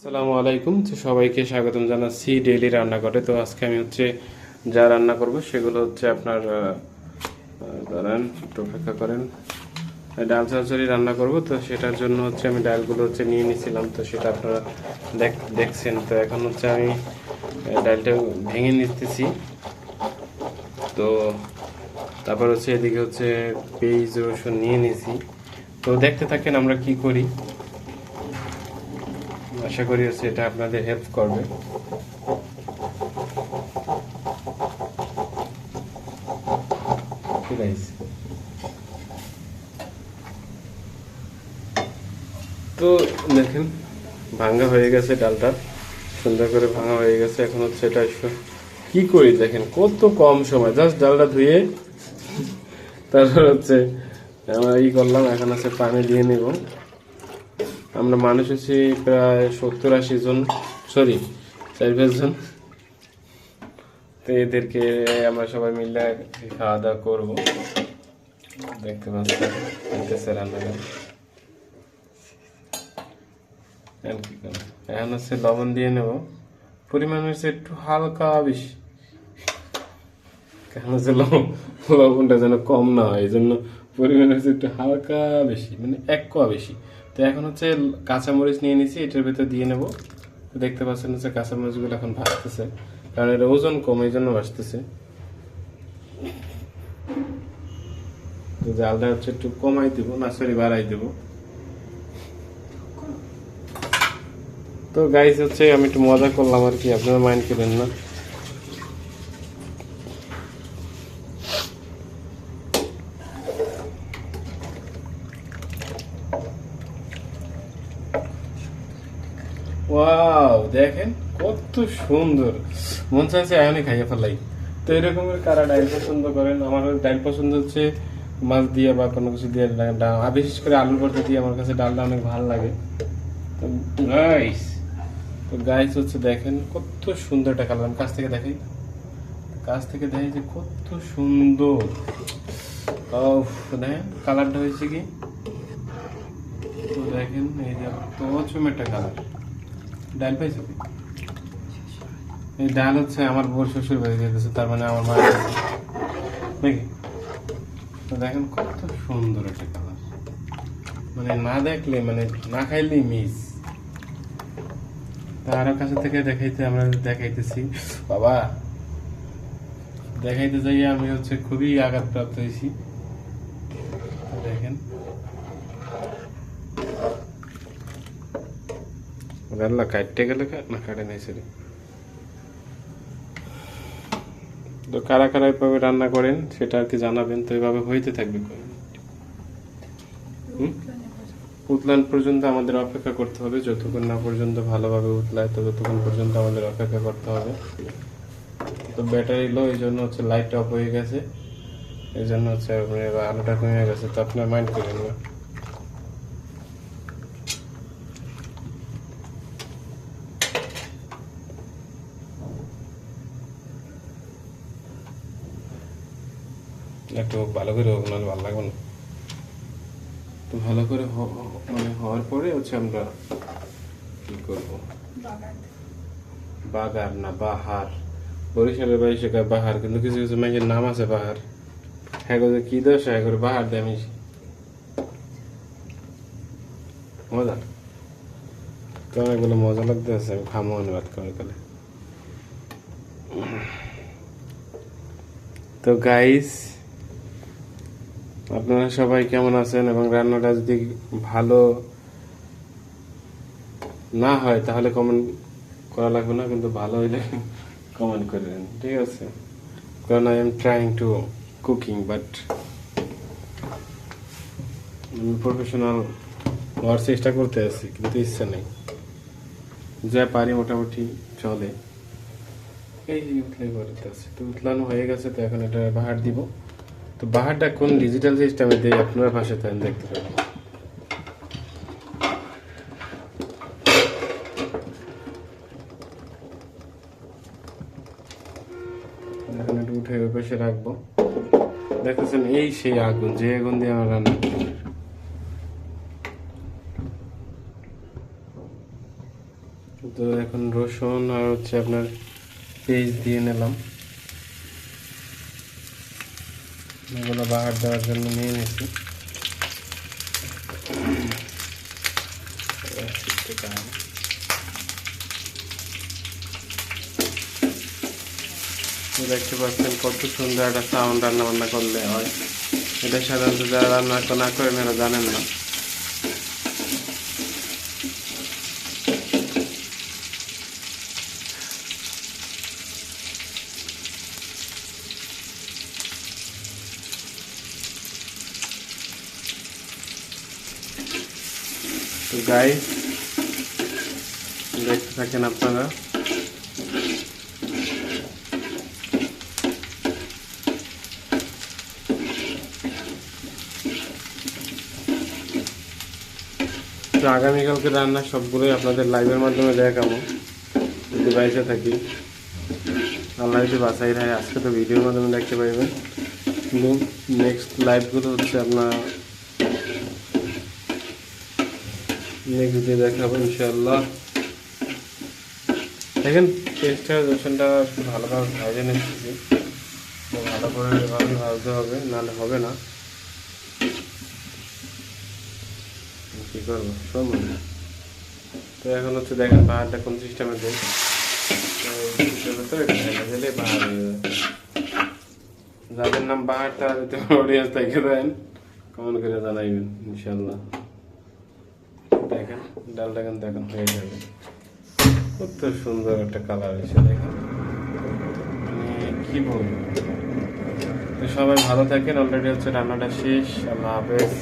আসসালামু আলাইকুম, তো সবাইকে স্বাগতম জানাচ্ছি ডেইলি রান্নাঘরে। তো আজকে আমি যা রান্না করব সেগুলো আপনার দাঁড়ান একটু অপেক্ষা করেন। ডাল চচ্চড়ি রান্না করব, তো সেটার জন্য আমি ডালগুলো নিয়ে নিয়েছিলাম। তো সেটা আপনারা দেখছেন। তো এখন আমি ডালটা ভেঙে নিতেছি। তো তারপর এদিকে পেঁয়াজ রসুন নিয়ে নিয়েছি। তো দেখতে থাকেন আমরা কি করি। আশা করি এটা আপনাদের হেল্প করবে। তো দেখেন ভাঙা হয়ে গেছে, ডালটা সুন্দর করে ভাঙা হয়ে গেছে। এখন এটা কি করি দেখেন, কত কম সময়, জাস্ট ডালটা ধুয়ে তারপর আমরা করলাম। এখন পানি দিয়ে নেব। আমরা মানুষ প্রায় 70-80 জন, সরি 4-5 জন। তো এদেরকে আমরা সবাই মিলে খাওয়া দাওয়া করবো। দেখতে পাচ্ছি রান্নাটা। এখন লবণ দিয়ে নেব, পরিমাণ একটু হালকা বেশি, কারণ লবণটা যেন কম না হয়, এই জন্য পরিমাণ একটু হালকা বেশি, মানে 1 কোয়া বেশি। তো এখন কাঁচামরিচ নিয়ে নিছি, এটার ভেতর দিয়ে নেব। দেখতে পাচ্ছেন কাঁচামরিচগুলো এখন ভাজতেছে, কারণ এর ওজন কম, এই জন্য ভাজতেছে। জালটা একটু কমাই দেবো, না সরি বাড়াই দেবো। তো গাইস আমি একটু মজা করলাম আর কি, আপনারা মাইন্ড করেন না। ওয়াও, দেখেন কত সুন্দর, মন চাইছে এখনই খাইয়ে ফেলাই। তো এরকমের কারা ডাইল পছন্দ করেন? আমার ডাইল পছন্দ মাছ দিয়ে বা কোনো কিছু দিয়ে, বিশেষ করে আলু ভর্তা দিয়ে আমার কাছে ডালটা অনেক ভালো লাগে। তো গাইস দেখেন কত সুন্দর একটা কালার। আমি কাছ থেকে দেখাই যে কত সুন্দর। দেখেন কালারটা হয়েছে কি, তো দেখেন এই যে প্রচুর একটা কালার। ডাল পাইছো? এই ডাল আমার বোর শ্বশুর বাড়ি যেতেছে, তার মানে আমার মা নাকি। তো দেখেন কত সুন্দর একটা কালার, মানে না দেখলে, মানে না খাইলেই মিস। তার কাছে থেকে আমরা দেখাইতেছি বাবা, দেখাইতে যাই আমি খুবই আঘাতপ্রাপ্ত হয়েছি। দেখেন রান্না কাটতে গেলে না কাটে নাই সরি। তো কারা কারা এভাবে রান্না করেন সেটা আর কি জানাবেন। তো এভাবে হইতে থাকবে, উতলান পর্যন্ত আমাদের অপেক্ষা করতে হবে। যতক্ষণ না পর্যন্ত ভালোভাবে উতলায় ততক্ষণ পর্যন্ত আমাদের অপেক্ষা করতে হবে। তো ব্যাটারি লো, এই জন্য লাইটটা অফ হয়ে গেছে, এই জন্য আলোটা কমে গেছে। তো আপনার মাইন্ড করেন না। একটু ভালো করে হোক, নাহলে ভালো লাগবে না। তো ভালো করে মানে হওয়ার পরে আমরা কি করবো, বাগার না বাহার, বরিশালের বাড়ি শেখায় বাহার, কিন্তু কিছু কিছু মেয়ের নাম আছে বাহার। হ্যাঁ কি দোষ, হ্যাঁ করে বাহার দেয়। আমি মজা, তো অনেকগুলো মজা লাগতে আছে। আমি খামো অনুবাদ করে গেলে। তো গাইস, আপনারা সবাই কেমন আছেন? এবং রান্নাটা যদি ভালো না হয় তাহলে কমেন্ট করা লাগবে না, কিন্তু ভালো হইলে কমেন্ট করে দেন, ঠিক আছে? কারণ I am trying to cooking, but আমি প্রফেশনাল হওয়ার চেষ্টা করতে আছি, কিন্তু ইচ্ছা নেই। যা পারি মোটামুটি চলে। এই যে উতলাই করতে আছে, তো উতলানো হয়ে গেছে। তো এখন এটা বাহার দিব। তো বাহারটা কোন ডিজিটাল সিস্টেমে দিয়ে আপনার পাশে তাই দেখতে পাবেন। এখন একটু উঠে ওই পাশে রাখবো। দেখতেছেন এই সেই আগুন, যে আগুন দিয়ে আমার রান্না। তো এখন রসুন আর হচ্ছে আপনার পেঁয়াজ দিয়ে নিলাম, এগুলো বাহার দেওয়ার জন্য নিয়ে নিয়েছি। দেখতে পাচ্ছেন কত সুন্দর একটা সাউন্ড রান্না বান্না করলে হয়। এটা সাধারণত যারা রান্না না করেন এরা জানেন না। তো গাইস দেখতে থাকেন আপনারা। তো আগামীকালকে রান্না সবগুলোই আপনাদের লাইভের মাধ্যমে দেখাবো যদি বাইসে থাকি। আল্লাহ যদি বাসাই রায় আজকে তো ভিডিওর মাধ্যমে দেখতে পাইবেন, কিন্তু নেক্সট লাইভগুলো হচ্ছে আপনার নেক্সট ডে দেখাবো ইনশাআল্লাহ। দেখেন পেস্টটা রসুনটা একটু ভালোভাবে ভাজে নিচ্ছি, ভালো করে এভাবে ভাজতে হবে, নাহলে হবে না। কি করবো সময়। তো এখন হচ্ছে দেখেন বাহারটা কোন সিস্টেমে দেয়, দিলে বাহার হয়ে যাবে। যাদের নাম বাহার তারা যদি অডিয়েন্স দেখে দেন কমেন্ট করে জানাইবেন ইনশাল্লাহ। দেখেন ডালটা কিন্তু এখন হয়ে যাবে, কত সুন্দর একটা কালার এসে দেখেন, মানে কি বলবো। তো সবাই ভালো থাকেন, অলরেডি হচ্ছে রান্নাটা শেষ। আল্লাহ হাফেজ।